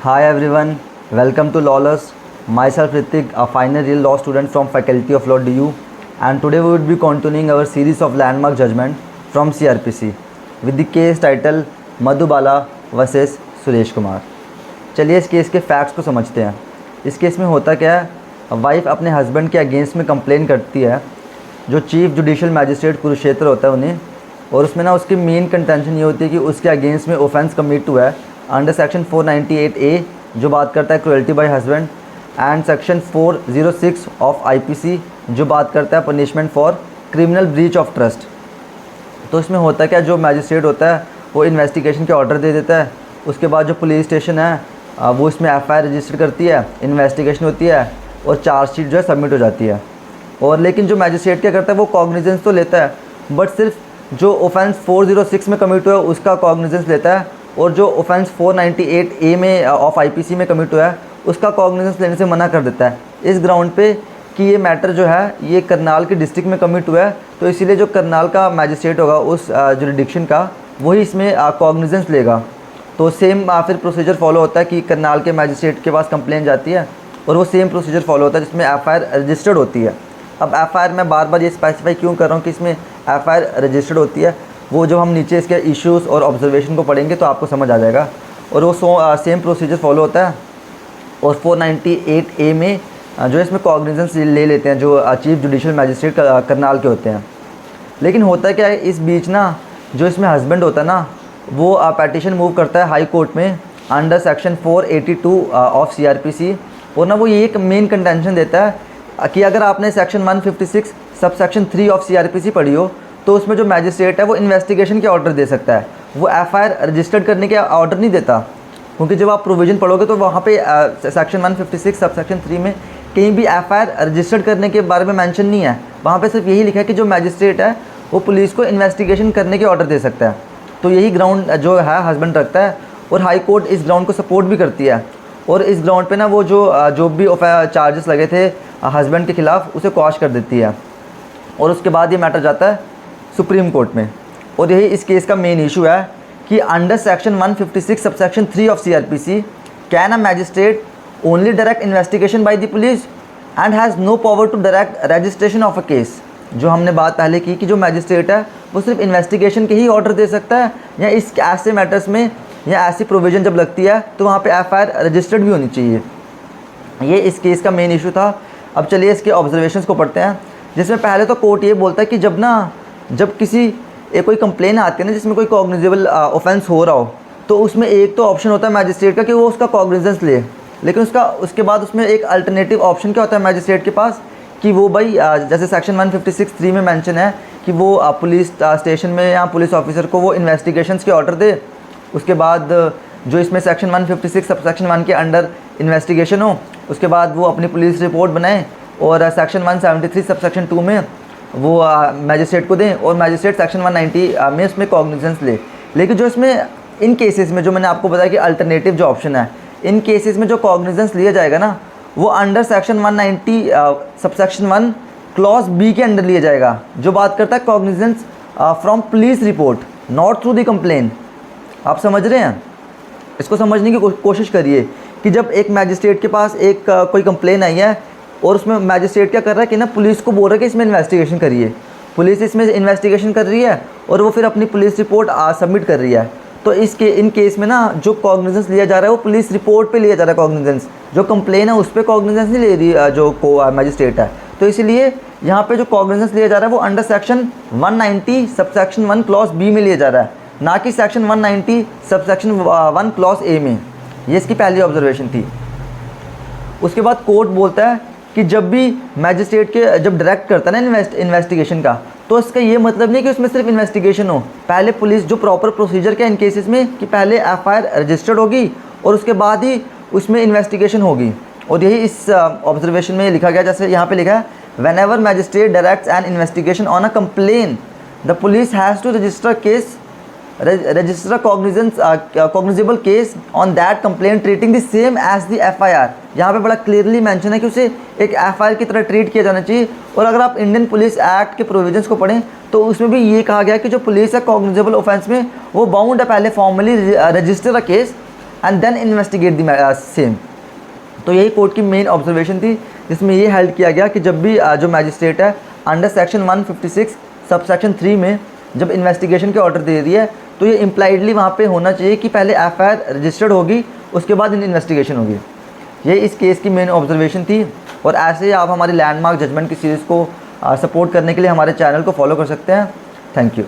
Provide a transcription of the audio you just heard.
Hi everyone, welcome to Lawless. Myself Ritik, a final year law student from Faculty of Law DU, and today we would be continuing our series of landmark judgment from CRPC with the case title Madhubala versus Suresh Kumar. चलिए इस case के facts को समझते हैं। इस case में होता क्या है, वाइफ अपने हस्बैंड के अगेंस्ट में कंप्लेन करती है जो चीफ जुडिशल मैजिस्ट्रेट कुरुक्षेत्र होता है उन्हें, और उसमें ना उसकी मेन कंटेंशन ये होती है कि उसके अगेंस्ट में ऑफेंस कमिट हुआ है अंडर सेक्शन 498A जो बात करता है cruelty bye husband, and section 406 of IPC जो बात करता है punishment for criminal breach of trust. तो इसमें होता क्या, जो मैजिस्ट्रेट होता है वो इन्वेस्टिगेशन के ऑर्डर दे देता है। उसके बाद जो पुलिस स्टेशन है वो इसमें FIR रजिस्टर करती है, इन्वेस्टिगेशन होती है और चार्जशीट जो है सबमिट हो जाती है। और लेकिन जो मैजिस्ट्रेट क्या करता है वो कॉग्निजेंस तो लेता है, बट सिर्फ जो ऑफेंस 406 में कमिट हुआ है उसका कॉग्निजेंस लेता है, और जो ऑफेंस 498A में ऑफ IPC में कमिट हुआ है उसका कॉग्निजेंस लेने से मना कर देता है, इस ग्राउंड पे कि ये मैटर जो है ये करनाल के डिस्ट्रिक्ट में कमिट हुआ है, तो इसीलिए जो करनाल का मैजिस्ट्रेट होगा उस जुरिडिक्शन का वही इसमें कॉग्निजेंस लेगा। तो सेम फिर प्रोसीजर फॉलो होता है कि करनाल के मैजिस्ट्रेट के पास कंप्लेन जाती है और वो सेम प्रोसीजर फॉलो होता है जिसमें FIR रजिस्टर्ड होती है। अब FIR मैं बार बार ये स्पेसिफाई क्यों कर रहा हूँ कि इसमें FIR रजिस्टर्ड होती है, वो जो हम नीचे इसके इश्यूज़ और ऑब्जर्वेशन को पढ़ेंगे तो आपको समझ आ जाएगा। और वो सेम प्रोसीजर फॉलो होता है, और 498A में जो इसमें कॉग्निजेंस ले लेते हैं जो चीफ जुडिशल मैजिस्ट्रेट करनाल के होते हैं। लेकिन होता क्या है, इस बीच ना जो इसमें हस्बैंड होता है ना वो पेटिशन मूव करता है हाई कोर्ट में अंडर सेक्शन 482 ऑफ CRPC, और ना वो ये एक मेन कंटेंशन देता है कि अगर आपने section 156 sub section 3 of CRPC पढ़ी हो तो उसमें जो मैजिस्ट्रेट है वो इन्वेस्टिगेशन के ऑर्डर दे सकता है, वो FIR रजिस्टर्ड करने के ऑर्डर नहीं देता। क्योंकि जब आप प्रोविज़न पढ़ोगे तो वहाँ पे सेक्शन 156 सब सेक्शन 3 में कहीं भी FIR रजिस्टर्ड करने के बारे में मेंशन नहीं है, वहाँ पे सिर्फ यही लिखा है कि जो मैजिस्ट्रेट है वो पुलिस को इन्वेस्टिगेशन करने के ऑर्डर दे सकता है। तो यही ग्राउंड जो है हस्बैंड रखता है, और हाई कोर्ट इस ग्राउंड को सपोर्ट भी करती है, और इस ग्राउंड पे ना वो जो भी चार्जेस लगे थे हस्बैंड के ख़िलाफ़ उसे क्वाश कर देती है। और उसके बाद ये मैटर जाता है सुप्रीम कोर्ट में, और यही इस केस का मेन इशू है कि under section 156 sub section 3 of CRPC can a magistrate only direct investigation by the police and has no power to direct registration of a case. जो हमने बात पहले की कि जो मैजिस्ट्रेट है वो सिर्फ इन्वेस्टिगेशन के ही ऑर्डर दे सकता है, या इस ऐसे मैटर्स में या ऐसी प्रोविज़न जब लगती है तो वहाँ पे FIR रजिस्टर्ड भी होनी चाहिए। ये इस केस का मेन इशू था। अब चलिए इसके ऑब्जर्वेशंस को पढ़ते हैं, जिसमें पहले तो कोर्ट ये बोलता है कि जब किसी कोई कंप्लेन आती है ना जिसमें कोई कॉग्निजेबल ऑफेंस हो रहा हो, तो उसमें एक तो ऑप्शन होता है मैजिस्ट्रेट का कि वो उसका कॉग्निजेंस ले, लेकिन उसके बाद उसमें एक अल्टरनेटिव ऑप्शन क्या होता है मैजिस्ट्रेट के पास कि वो भाई जैसे सेक्शन 156(3) में मेंशन है कि वो पुलिस स्टेशन में या पुलिस ऑफिसर को वो इन्वेस्टिगेशंस के ऑर्डर दे। उसके बाद जो इसमें सेक्शन 156 सब सेक्शन 1 के अंडर इन्वेस्टिगेशन हो, उसके बाद वो अपनी पुलिस रिपोर्ट बनाए और सेक्शन 173 सब सेक्शन 2 में वो मैजिस्ट्रेट को दें, और मैजिस्ट्रेट सेक्शन 190 में उसमें कॉग्निजेंस ले। लेकिन जो इसमें इन केसेस में जो मैंने आपको बताया कि अल्टरनेटिव जो ऑप्शन है, इन केसेस में जो कॉग्निजेंस लिया जाएगा ना वो under section 190 sub section 1 clause B के अंडर लिया जाएगा, जो बात करता है cognizance from police report not through the complain. आप समझ रहे हैं? इसको समझने की कोशिश करिए कि जब एक मैजिस्ट्रेट के पास एक कोई कंप्लेन आई है और उसमें मैजिस्ट्रेट क्या कर रहा है कि ना पुलिस को बोल रहा है कि इसमें इन्वेस्टिगेशन करिए, पुलिस इसमें इन्वेस्टिगेशन कर रही है और वो फिर अपनी पुलिस रिपोर्ट सबमिट कर रही है। तो इन केस में ना जो कॉग्निजेंस लिया जा रहा है वो पुलिस रिपोर्ट पे लिया जा रहा है कॉग्निजेंस, जो कंप्लेन है उस पर कॉग्निजेंस नहीं ले रही जो मैजिस्ट्रेट है। तो इसीलिए यहाँ पे जो कॉग्निजेंस लिया जा रहा है वो under section 190 sub section 1 clause B में लिया जा रहा है, ना कि section 190 sub section 1 clause A में। ये इसकी पहली ऑब्जर्वेशन थी। उसके बाद कोर्ट बोलता है कि जब भी मैजिस्ट्रेट के जब डायरेक्ट करता है ना इन्वेस्टिगेशन का, तो इसका ये मतलब नहीं कि उसमें सिर्फ इन्वेस्टिगेशन हो, पहले पुलिस जो प्रॉपर प्रोसीजर क्या इन केसेस में कि पहले FIR रजिस्टर्ड होगी और उसके बाद ही उसमें इन्वेस्टिगेशन होगी। और यही इस ऑब्जर्वेशन में लिखा गया, जैसे यहाँ पे लिखा है whenever magistrate directs an investigation on a complaint the police has to register case register cognizable case on that complaint treating the same as the FIR। यहाँ पे बड़ा क्लियरली मेंशन है कि उसे एक FIR की तरह ट्रीट किया जाना चाहिए। और अगर आप इंडियन पुलिस एक्ट के प्रोविजंस को पढ़ें तो उसमें भी ये कहा गया कि जो पुलिस है कॉग्निजेबल ऑफेंस में वो बाउंड है पहले formally register a case and then investigate the same. तो यही कोर्ट की मेन ऑब्जर्वेशन थी, जिसमें ये हेल्ड किया गया कि जब भी जो मैजिस्ट्रेट है अंडर सेक्शन 156 सब सेक्शन 3 में जब इन्वेस्टिगेशन के ऑर्डर दे दिए तो ये इम्प्लाइडली वहाँ पे होना चाहिए कि पहले एफआईआर रजिस्टर्ड होगी, उसके बाद इन्वेस्टिगेशन होगी। ये इस केस की मेन ऑब्जर्वेशन थी। और ऐसे ही आप हमारी लैंडमार्क जजमेंट की सीरीज़ को सपोर्ट करने के लिए हमारे चैनल को फॉलो कर सकते हैं। Thank you.